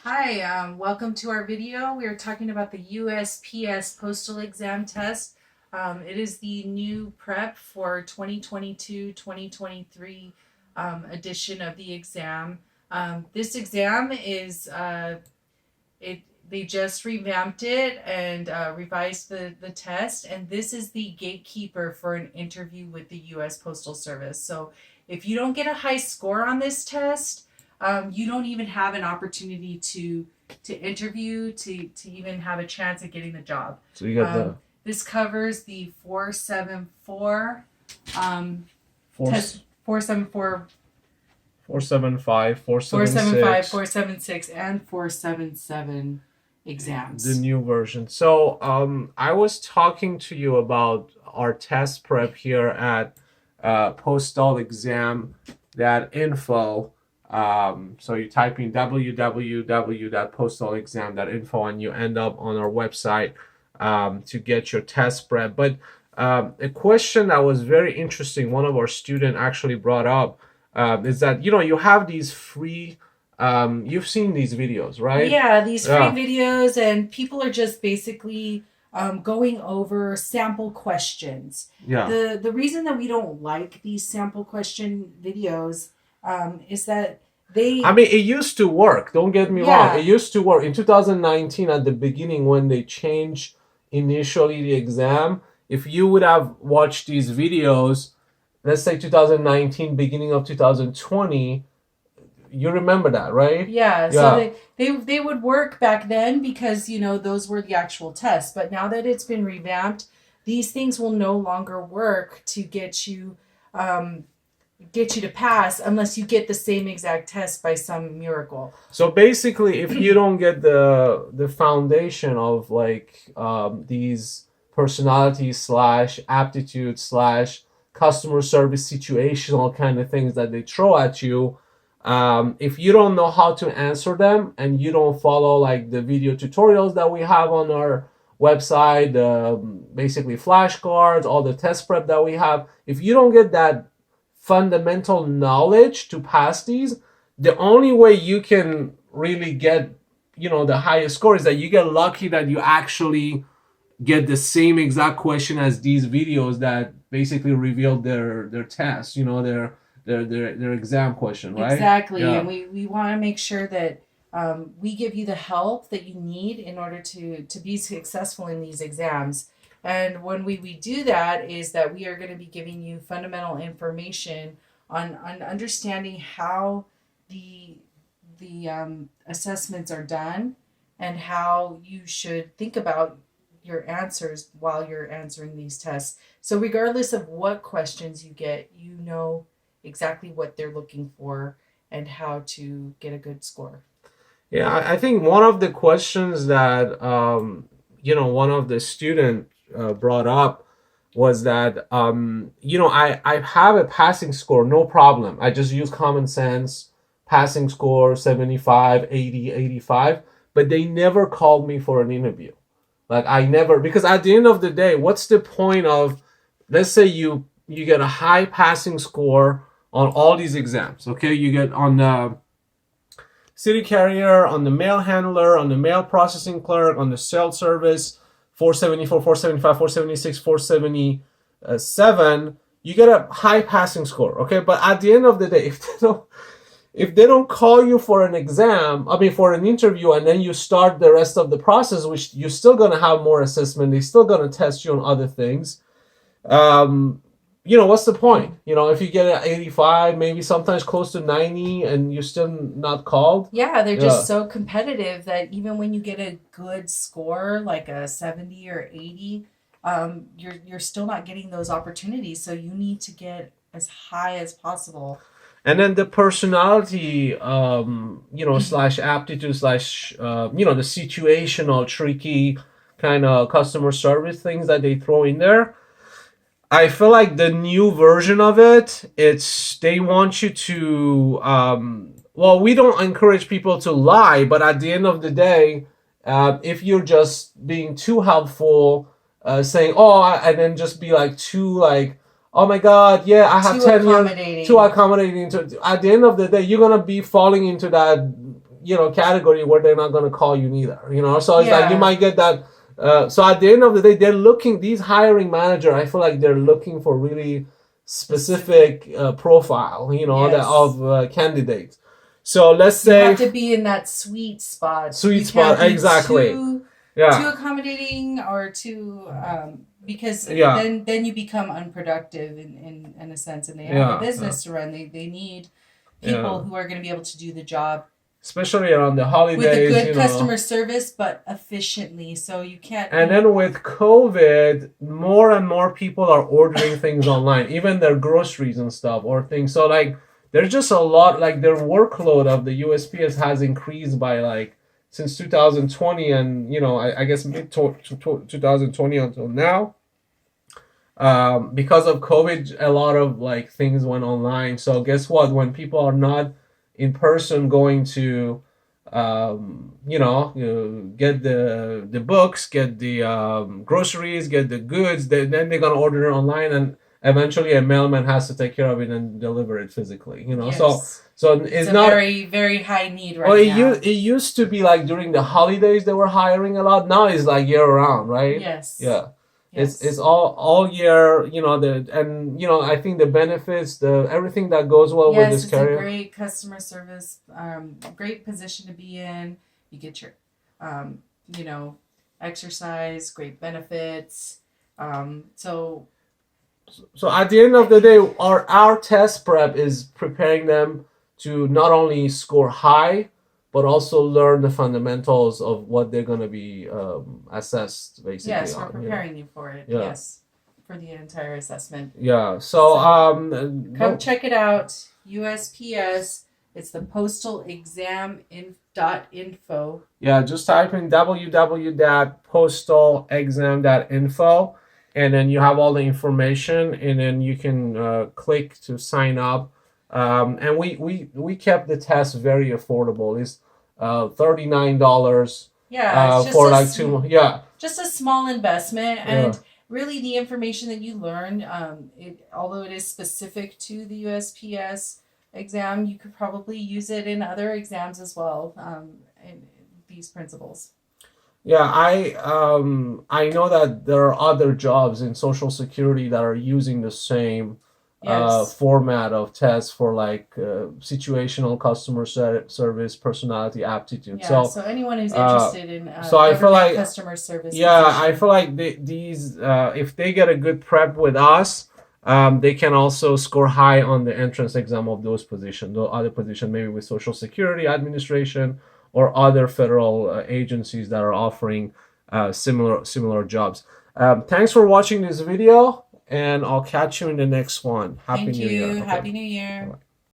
Hi, welcome to our video. We are talking about the USPS Postal Exam test. It is the new prep for 2022-2023 edition of the exam. This exam is, they just revamped it and revised the test, and this is the gatekeeper for an interview with the US Postal Service. So if you don't get a high score on this test, you don't even have an opportunity to interview to even have a chance at getting the job. So you got This covers the 474 four, test 474 475, 475 476, 476 and 477 exams. the new version. So I was talking to you about our test prep here at Postal Exam, that info. So you type in www.postalexam.info and you end up on our website to get your test prep. But a question that was very interesting, one of our students actually brought up, is that you have these free. You've seen these videos, right? Yeah, these free videos, and people are just basically going over sample questions. Yeah. The reason that we don't like these sample question videos is that I mean, it used to work. Don't get me wrong. It used to work. In 2019, at the beginning, when they changed initially the exam, if you would have watched these videos, let's say 2019, beginning of 2020, you remember that, right? Yeah. So they would work back then because, those were the actual tests. But now that it's been revamped, these things will no longer work to get you to pass unless you get the same exact test by some miracle. So basically, if you don't get the foundation of these personality slash aptitude slash customer service situational kind of things that they throw at you, if you don't know how to answer them and you don't follow like the video tutorials that we have on our website, basically flashcards, all the test prep that we have, if you don't get that fundamental knowledge to pass these, the only way you can really get the highest score is that you get lucky that you actually get the same exact question as these videos that basically reveal their test, their exam question, right? Exactly. And we want to make sure that we give you the help that you need in order to be successful in these exams. And when we do that is that we are going to be giving you fundamental information on understanding how the assessments are done and how you should think about your answers while you're answering these tests. So regardless of what questions you get, you know exactly what they're looking for and how to get a good score. Yeah, I think one of the questions that one of the students brought up was that I have a passing score, no problem. I just use common sense, passing score 75, 80, 85, but they never called me for an interview. Like I never, because at the end of the day, what's the point of, let's say you get a high passing score on all these exams, okay? You get on the city carrier, on the mail handler, on the mail processing clerk, on the sales service, 474, 475, 476, 477, you get a high passing score, okay? But at the end of the day, if they don't call you for an exam, for an interview, and then you start the rest of the process, which you're still going to have more assessment, they're still going to test you on other things, what's the point? If you get an 85, maybe sometimes close to 90, and you're still not called. Yeah, they're just so competitive that even when you get a good score, like a 70 or 80, you're still not getting those opportunities. So you need to get as high as possible. And then the personality, slash aptitude slash, the situational, tricky kind of customer service things that they throw in there. I feel like the new version of it, they want you to, we don't encourage people to lie, but at the end of the day, if you're just being too helpful, saying, and then just be like too like, oh my God, yeah, I have 10 years, too accommodating. At the end of the day, you're going to be falling into that, category where they're not going to call you neither. So it's like you Yeah. might get that. So at the end of the day, these hiring manager, I feel like they're looking for really specific profile, Yes. of candidates. So let's You say have to be in that sweet spot. Sweet You spot, can't be exactly. too yeah, accommodating or too because Yeah. then you become unproductive in a sense, and they have Yeah, a business to run. They need people who are going to be able to do the job especially around the holidays, with a good customer service, but efficiently. So you can't. And then with COVID, more and more people are ordering things online, even their groceries and stuff or things. So like, there's just a lot. Like their workload of the USPS has increased by like since 2020, and I guess mid 2020 until now. Because of COVID, a lot of like things went online. So guess what? When people are not in person going to get the books, get the groceries, get the goods, then they're gonna order it online, and eventually a mailman has to take care of it and deliver it physically. Yes. So It's it's a not. very, very high need right Well, now. it used to be like during the holidays they were hiring a lot. Now it's like year round, right? Yes. Yeah. Yes. It's all year, I think the benefits, the everything that goes well with this Yes, it's career. a great customer service, great position to be in. You get your, exercise, great benefits. So So at the end of the day, our test prep is preparing them to not only score high, but also learn the fundamentals of what they're going to be assessed basically yes, we're on. preparing you for it. Yeah. Yes, for the entire assessment. Yeah. So Come check it out. USPS. It's the Postal Exam .info. Yeah, just type in www.postalexam.info, and then you have all the information, and then you can click to sign up. And we kept the test very affordable. It's $39 Yeah, it's just for a like 2 months. Yeah. just a small investment, and Yeah. really the information that you learn, although it is specific to the USPS exam, you could probably use it in other exams as well. In these principles. Yeah, I know that there are other jobs in Social Security that are using the same Yes. format of tests for like situational customer service, personality, aptitude. Yeah. So anyone who's interested in so I feel government like- customer service. Yeah, position. I feel like these if they get a good prep with us, they can also score high on the entrance exam of those positions, the other position, maybe with Social Security Administration or other federal agencies that are offering similar jobs. Thanks for watching this video, and I'll catch you in the next one. Happy Thank New you. Year. Okay. Happy New Year. Bye-bye.